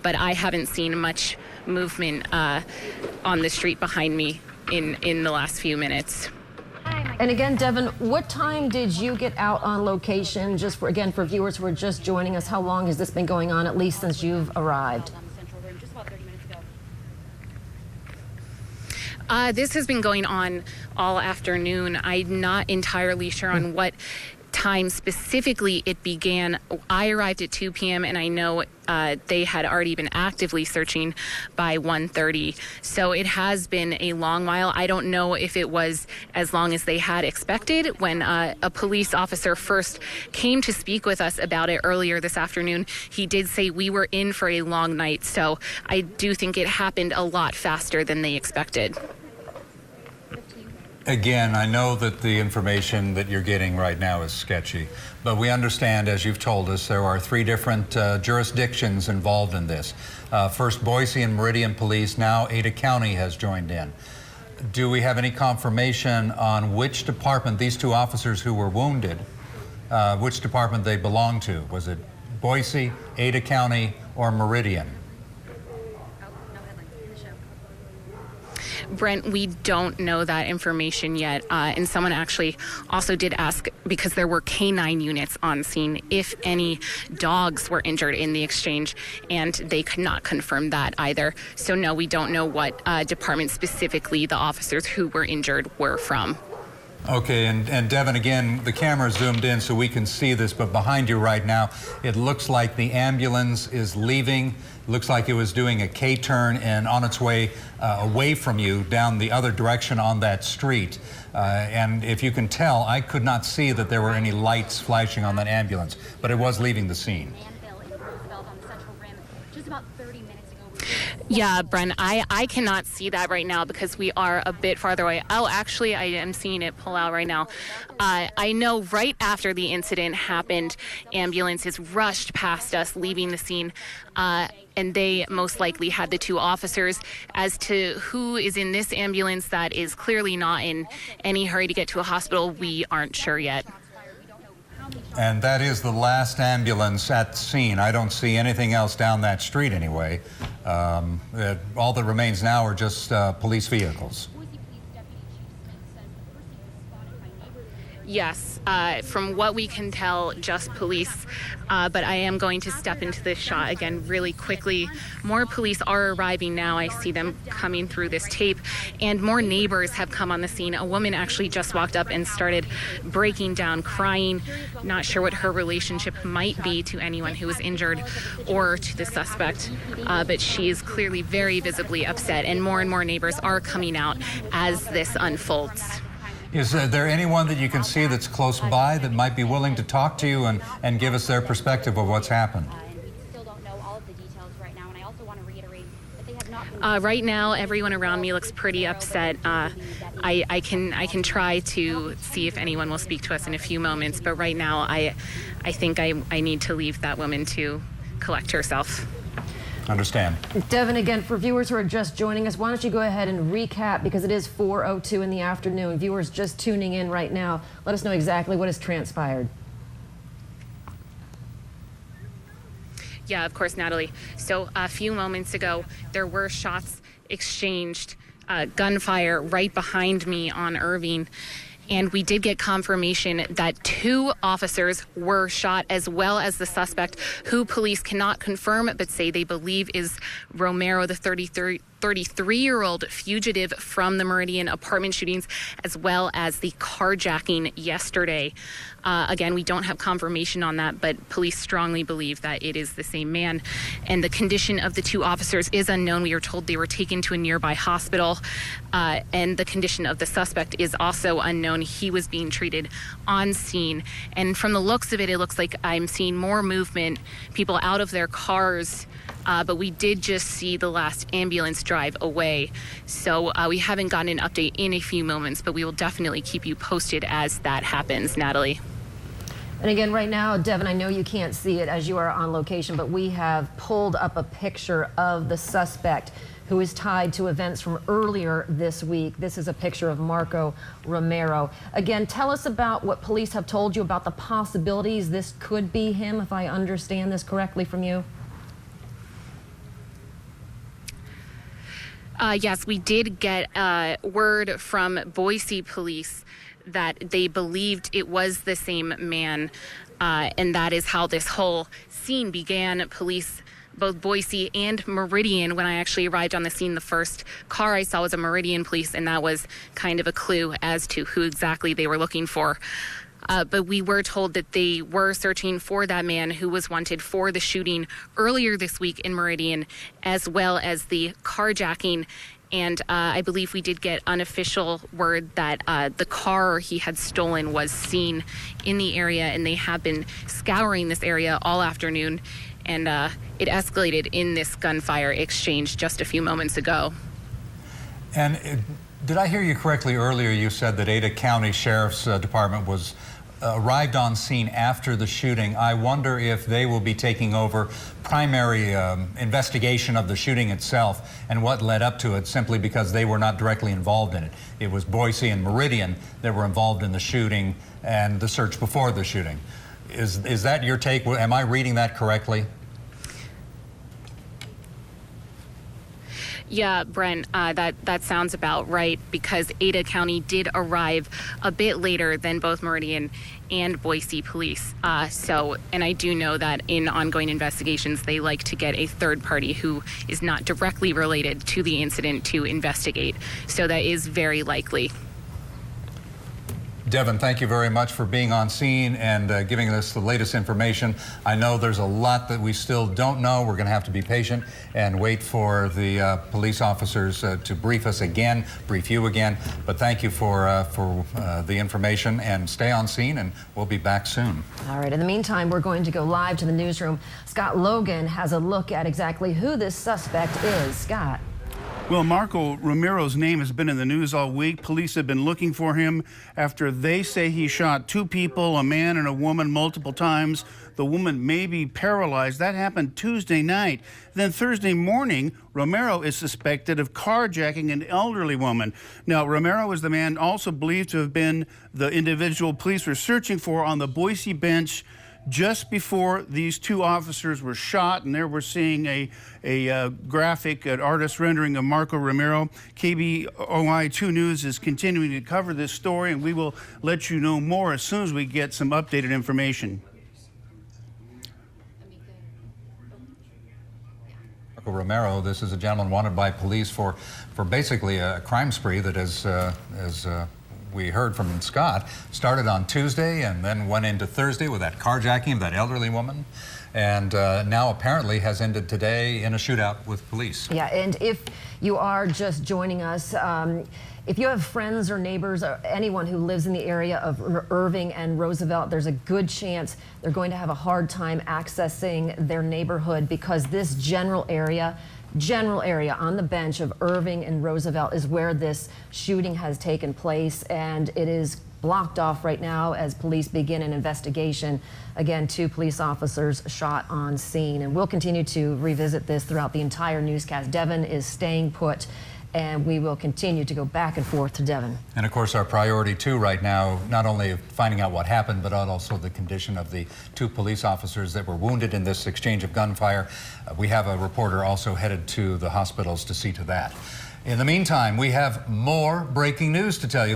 but I haven't seen much movement on the street behind me in the last few minutes. And again, Devin, what time did you get out on location? Just for viewers who are just joining us, how long has this been going on, at least since you've arrived? This has been going on all afternoon. I'm not entirely sure on what time specifically it began. I arrived at 2 p.m. and I know they had already been actively searching by 1:30. So it has been a long while. I don't know if it was as long as they had expected. When a police officer first came to speak with us about it earlier this afternoon, he did say we were in for a long night. So I do think it happened a lot faster than they expected. Again, I know that the information that you're getting right now is sketchy, but we understand, as you've told us, there are 3 different jurisdictions involved in this. First, Boise and Meridian Police, now Ada County has joined in. Do we have any confirmation on which department these 2 officers who were wounded, which department they belong to? Was it Boise, Ada County, or Meridian? Brent, we don't know that information yet. And someone actually also did ask, because there were canine units on scene, if any dogs were injured in the exchange, and they could not confirm that either. So no, we don't know what department specifically the officers who were injured were from. Okay, and Devin, again, the camera zoomed in so we can see this, but behind you right now, it looks like the ambulance is leaving. Looks like it was doing a K-turn and on its way away from you down the other direction on that street. And if you can tell, I could not see that there were any lights flashing on that ambulance, but it was leaving the scene. Yeah, Brent, I cannot see that right now because we are a bit farther away. Oh, actually, I am seeing it pull out right now. I know right after the incident happened, ambulances rushed past us, leaving the scene, and they most likely had the 2 officers. As to who is in this ambulance that is clearly not in any hurry to get to a hospital, we aren't sure yet. And that is the last ambulance at the scene. I don't see anything else down that street anyway. All that remains now are just police vehicles. Yes, from what we can tell, just police. But I am going to step into this shot again really quickly. More police are arriving now. I see them coming through this tape, and more neighbors have come on the scene. A woman actually just walked up and started breaking down, crying, not sure what her relationship might be to anyone who was injured or to the suspect. But she is clearly very visibly upset, and more neighbors are coming out as this unfolds. Is there anyone that you can see that's close by that might be willing to talk to you and give us their perspective of what's happened? Right now, everyone around me looks pretty upset. I can try to see if anyone will speak to us in a few moments, but right now, I think I need to leave that woman to collect herself. Understand. Devin, again, for viewers who are just joining us, why don't you go ahead and recap, because it is 4:02 in the afternoon. Viewers just tuning in right now, let us know exactly what has transpired. Yeah, of course, Natalie. So a few moments ago, there were shots exchanged, gunfire right behind me on Irving. And we did get confirmation that 2 officers were shot, as well as the suspect, who police cannot confirm but say they believe is Romero, the 33-year-old fugitive from the Meridian apartment shootings, as well as the carjacking yesterday. Again, we don't have confirmation on that, but police strongly believe that it is the same man. And the condition of the 2 officers is unknown. We are told they were taken to a nearby hospital, and the condition of the suspect is also unknown. He was being treated on scene. And from the looks of it, it looks like I'm seeing more movement, people out of their cars, but we did just see the last ambulance drive away. So we haven't gotten an update in a few moments, but we will definitely keep you posted as that happens, Natalie. And again, right now, Devin, I know you can't see it as you are on location, but we have pulled up a picture of the suspect who is tied to events from earlier this week. This is a picture of Marco Romero. Again, tell us about what police have told you about the possibilities this could be him, if I understand this correctly from you. Yes, we did get word from Boise police that they believed it was the same man, and that is how this whole scene began. Police, both Boise and Meridian, when I actually arrived on the scene, the first car I saw was a Meridian police, and that was kind of a clue as to who exactly they were looking for. But we were told that they were searching for that man who was wanted for the shooting earlier this week in Meridian, as well as the carjacking. And I believe we did get unofficial word that the car he had stolen was seen in the area, and they have been scouring this area all afternoon. And it escalated in this gunfire exchange just a few moments ago. And did I hear you correctly earlier? You said that Ada County Sheriff's Department was arrived on scene after the shooting. I wonder if they will be taking over primary investigation of the shooting itself and what led up to it, simply because they were not directly involved in it. It was Boise and Meridian that were involved in the shooting and the search before the shooting. Is that your take? Am I reading that correctly? Yeah, Brent, that sounds about right, because Ada County did arrive a bit later than both Meridian and Boise police. And I do know that in ongoing investigations, they like to get a third party who is not directly related to the incident to investigate. So that is very likely. Devin, thank you very much for being on scene and giving us the latest information. I know there's a lot that we still don't know. We're going to have to be patient and wait for the police officers to brief us again, brief you again. But thank you for the information, and stay on scene, and we'll be back soon. All right. In the meantime, we're going to go live to the newsroom. Scott Logan has a look at exactly who this suspect is. Scott. Well, Marco Romero's name has been in the news all week. Police have been looking for him after they say he shot two people, a man and a woman, multiple times. The woman may be paralyzed. That happened Tuesday night. Then Thursday morning, Romero is suspected of carjacking an elderly woman. Now, Romero is the man also believed to have been the individual police were searching for on the Boise bench just before these two officers were shot. And there we're seeing a graphic, an artist rendering of Marco Romero. KBOI 2 News is continuing to cover this story, and we will let you know more as soon as we get some updated information. Marco Romero, this is a gentleman wanted by police for basically a crime spree that as we heard from Scott, started on Tuesday and then went into Thursday with that carjacking of that elderly woman, and now apparently has ended today in a shootout with police. Yeah, and if you are just joining us, if you have friends or neighbors or anyone who lives in the area of Irving and Roosevelt, there's a good chance they're going to have a hard time accessing their neighborhood, because this general area on the bench of Irving and Roosevelt is where this shooting has taken place, and it is blocked off right now as police begin an investigation. Again, two police officers shot on scene, and we'll continue to revisit this throughout the entire newscast. Devin is staying put, and we will continue to go back and forth to Devin. And of course, our priority too right now, not only finding out what happened, but also the condition of the two police officers that were wounded in this exchange of gunfire. We have a reporter also headed to the hospitals to see to that. In the meantime, we have more breaking news to tell you.